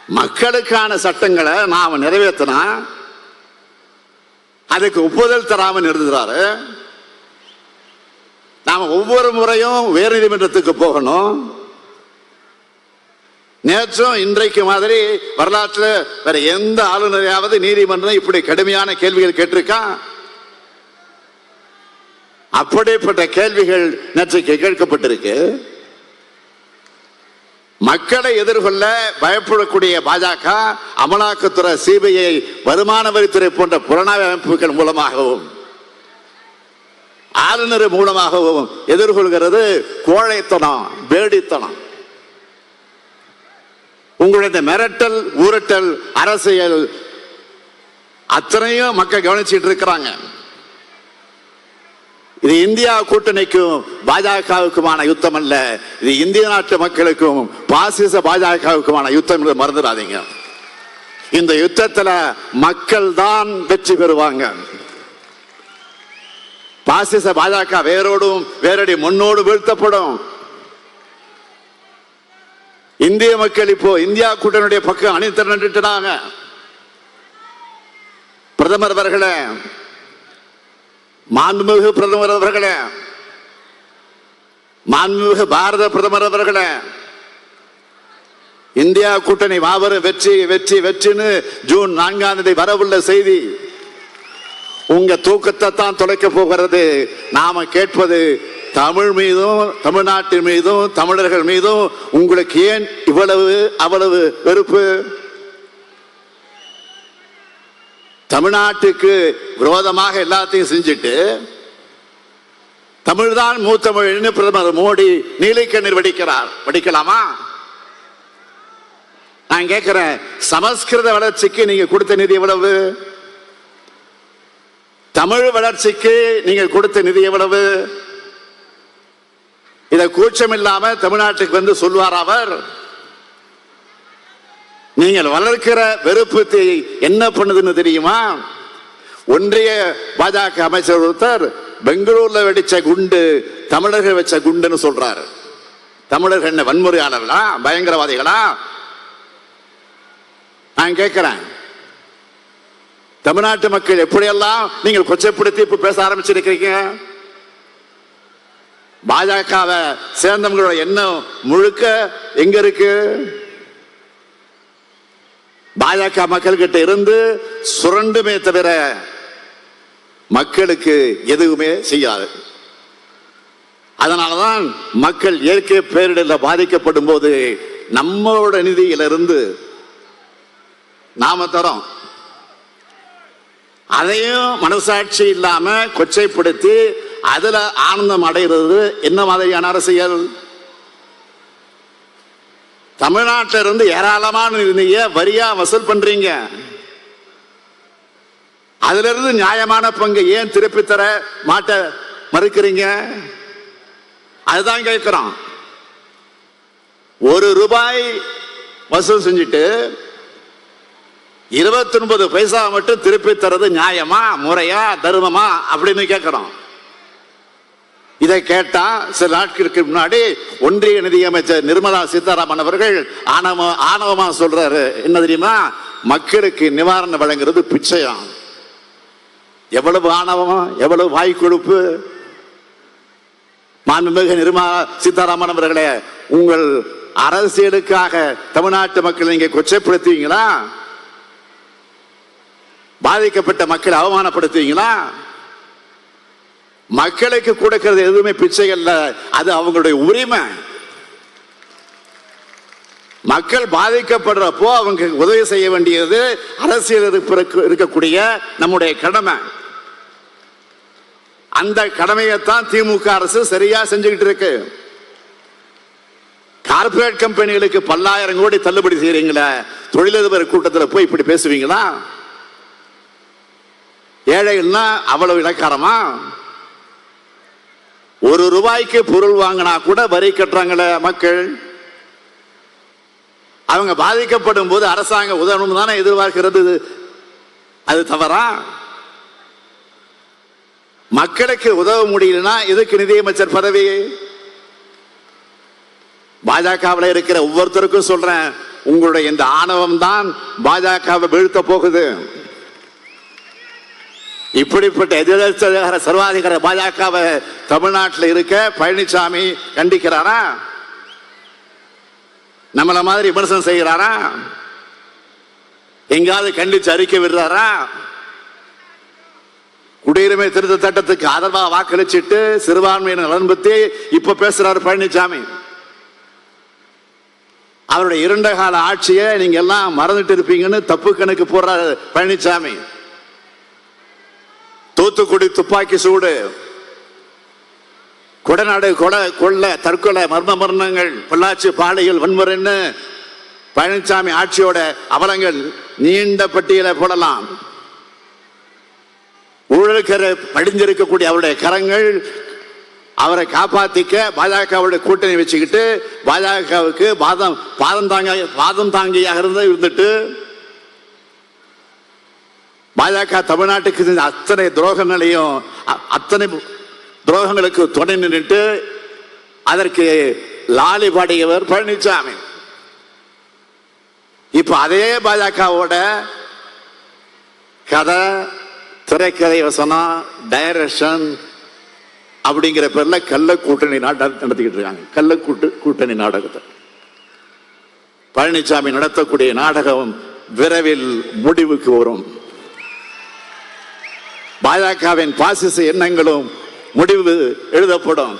மக்களுக்கான சட்டங்களை நாம நிறைவேற்றினா அதுக்கு ஒப்புதல் தராம நிறுத்துறாரு. நாம ஒவ்வொரு முறையும் உயர் நீதிமன்றத்துக்கு போகணும். நேற்றும் இன்றைக்கு மாதிரி வரலாற்றில் வேற எந்த ஆளுநரையாவது நீதிமன்றம் இப்படி கடுமையான கேள்விகள் கேட்டிருக்கா? அப்படிப்பட்ட கேள்விகள் நேற்றைக்கு கேட்கப்பட்டிருக்கு. மக்களை எதிர்கொள்ள பயப்படக்கூடிய பாஜக அமலாக்கத்துறை, சிபிஐ, வருமான வரித்துறை போன்ற புலனாய்வு அமைப்புகள் மூலமாகவும் ஆளுநர் மூலமாகவும் எதிர்கொள்கிறது கோழைத்தனம், வேடித்தனம். உங்களுடைய மிரட்டல், ஊரட்டல் அரசியல் அத்தனையும் மக்கள் கவனிச்சுட்டு இருக்கிறாங்க. இது இந்தியா கூட்டணிக்கும் பாஜகவுக்குமான யுத்தம் அல்ல, இது இந்திய நாட்டு மக்களுக்கும் பாசிச பாஜகவுக்குமான யுத்தம் என்று மறந்துடாதீங்க. இந்த யுத்தத்தில் மக்கள் தான் வெற்றி பெறுவாங்க. பாசிச பாஜக வேரோடும் வேரடி முன்னோடு வீழ்த்தப்படும். இந்திய மக்கள் இப்போ இந்தியா கூட்டணியுடைய பக்கம் அணி திரண்டுட்டாங்க. பிரதமர் அவர்களே, மாண்புமிகு பிரதமர் அவர்களே, மாண்புமிகு பாரத பிரதமர் அவர்களே, இந்தியா கூட்டணி மாபெரும் வெற்றி வெற்றி வெற்றின்னு ஜூன் 4ஆம் தேதி வரவுள்ள செய்தி உங்க தூக்கத்தை தான் தொலைக்க போகிறது. நாம கேட்பது தமிழ் மீதும் தமிழ்நாட்டின் மீதும் தமிழர்கள் மீதும் உங்களுக்கு ஏன் இவ்வளவு அவ்வளவு வெறுப்பு? தமிழ்நாட்டுக்கு விரோதமாக எல்லாத்தையும் செஞ்சுட்டு தமிழ்தான் மூத்தமிழ்னு பிரதமர் மோடி நீலிக்கண்ணீர் வடிக்கிறார். வடிக்கலாமா? நான் கேட்கிறேன், சமஸ்கிருத வளர்ச்சிக்கு நீங்க கொடுத்த நிதி எவ்வளவு? தமிழ் வளர்ச்சிக்கு நீங்க கொடுத்த நிதி எவ்வளவு? இத கூச்சம் இல்லாம தமிழ்நாட்டுக்கு வந்து சொல்வார் அவர். நீங்கள் வளர்க்கிற வெறுப்பு என்ன பண்ணுதுன்னு தெரியுமா? ஒன்றிய பாஜக அமைச்சர் ஒருத்தர் பெங்களூர்ல வெடிச்ச குண்டு தமிழர்கள் வச்ச குண்டுன்னு சொல்றாரு. தமிழர்கள் என்ன வன்முறையாளர்களா, பயங்கரவாதிகளா? நான் கேட்கிறேன், தமிழ்நாட்டு மக்கள் எப்படியெல்லாம் நீங்கள் கொச்சைப்படுத்தி இப்ப பேச ஆரம்பிச்சிருக்கீங்க? பாஜகவை சேர்ந்தவங்களோட எண்ணம் முழுக்க எங்க இருக்கு? பாஜக மக்கள் கிட்ட இருந்து சுரண்டுமே தவிர மக்களுக்கு எதுவுமே செய்யாது. அதனாலதான் மக்கள் இயற்கை பேரிடரில் பாதிக்கப்படும் போது நம்மளோட நிதியிலிருந்து நாம தரோம். அதையும் மனசாட்சி இல்லாம கொச்சைப்படுத்தி அதுல ஆனந்தம் அடைகிறது என்ன மாதிரியான அரசியல்? தமிழ்நாட்டில இருந்து ஏராளமான நிதியை வரியா வசூல் பண்றீங்க. அதுல இருந்து நியாயமான பங்கு ஏன் திருப்பி தர மாட்ட மறுக்கிறீங்க? அதுதான் கேட்கிறோம். ₹1 வசூல் செஞ்சுட்டு 29 பைசா மட்டும் திருப்பி தரது நியாயமா, முறையா, தர்மமா அப்படின்னு கேட்கிறோம். இதை கேட்டா சில நாட்களுக்கு முன்னாடி ஒன்றிய நிதியமைச்சர் நிர்மலா சீதாராமன் அவர்கள் ஆணவமா சொல்றாரு, என்ன தெரியுமா? மக்களுக்கு நிவாரணம் வழங்குறது பிச்சையாம். எவ்வளவு ஆணவமா, எவ்வளவு வாய் கொழுப்பு! மாண்புமிகு நிர்மலா சீதாராமன் அவர்களே, உங்கள் அரசியலுக்காக தமிழ்நாட்டு மக்களை நீங்க கொச்சைப்படுத்துவீங்களா? பாதிக்கப்பட்ட மக்களை அவமானப்படுத்துவீங்களா? மக்களுக்கு கொடுக்கிறது எதுவுமே பிச்சை அல்ல, அது அவங்களுடைய உரிமை. மக்கள் பாதிக்கப்படுறப்போ அவங்க உதவி செய்ய வேண்டியது அரசியல் இருக்கக்கூடிய நம்முடைய கடமை. அந்த கடமையைத்தான் திமுக அரசு சரியா செஞ்சுக்கிட்டு இருக்கு. கார்பரேட் கம்பெனிகளுக்கு பல்லாயிரம் கோடி தள்ளுபடி செய்யறீங்களா? தொழிலதிபர் கூட்டத்தில் போய் இப்படி பேசுவீங்களா? ஏழைகள்னா அவ்வளவு இலக்காரமா? ₹1 பொருள் வாங்கினா கூட வரி கட்டுறாங்களே மக்கள். அவங்க பாதிக்கப்படும் போது அரசாங்கம் உதவணும் தானே எதிர்பார்க்கிறது. அது தவறா? மக்களுக்கு உதவ முடியலன்னா எதுக்கு நிதியமைச்சர் பதவி? பாஜகவில் இருக்கிற ஒவ்வொருத்தருக்கும் சொல்றேன், உங்களுடைய இந்த ஆணவம் தான் பாஜகவை வீழ்த்த போகுது. இப்படிப்பட்ட எதிர்த்த சர்வாதிகார பாஜகவை தமிழ்நாட்டில் இருக்க பழனிசாமி கண்டிக்கிறாரா? நம்மள மாதிரி விமர்சனம் செய்கிறாரா? எங்காவது கண்டிச்சு அறிக்கை விடுறாரா? குடியுரிமை திருத்த சட்டத்துக்கு ஆதரவாக வாக்களிச்சிட்டு சிறுபான்மையினர் நலன் பத்தி இப்ப பேசுறாரு பழனிசாமி. அவருடைய 2 கால ஆட்சியை நீங்க எல்லாம் மறந்துட்டு இருப்பீங்கன்னு தப்பு கணக்கு போடுறாரு பழனிசாமி. தூத்துக்குடி துப்பாக்கி சூடு, கொடநாடு கொள்ள தற்கொலை மர்மங்கள், பொள்ளாச்சி பாலியல் வன்முறைன்னு பழனிசாமி ஆட்சியோட அவலங்கள் நீண்ட பட்டியலை போடலாம். ஊழலுக்கு படிஞ்சிருக்கக்கூடிய அவருடைய கரங்கள் அவரை காப்பாத்திக்க பாஜகவுடைய கூட்டணி வச்சுக்கிட்டு பாஜகவுக்கு வாதம் தாங்கியாக இருந்துட்டு பாஜக தமிழ்நாட்டுக்கு அத்தனை துரோகங்களையும் அத்தனை துரோகங்களுக்கு துணை நின்றுட்டு அதற்கு லாலி பாடியவர் பழனிசாமி. இப்ப அதே பாஜகவோட கதை, திரைக்கதை, வசனம், டைரக்ஷன் அப்படிங்கிற பேர்ல கள்ள கூட்டணி நடத்திக்கிட்டு இருக்காங்க. கள்ள கூட்டணி நாடகத்தை பழனிசாமி நடத்தக்கூடிய நாடகம் விரைவில் முடிவுக்கு வரும். பாஜகவின் பாசிச எண்ணங்களும் முடிவு எழுதப்படும்.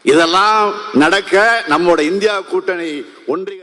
இதெல்லாம் நடக்க நம்முடைய இந்தியா கூட்டணி ஒன்றிய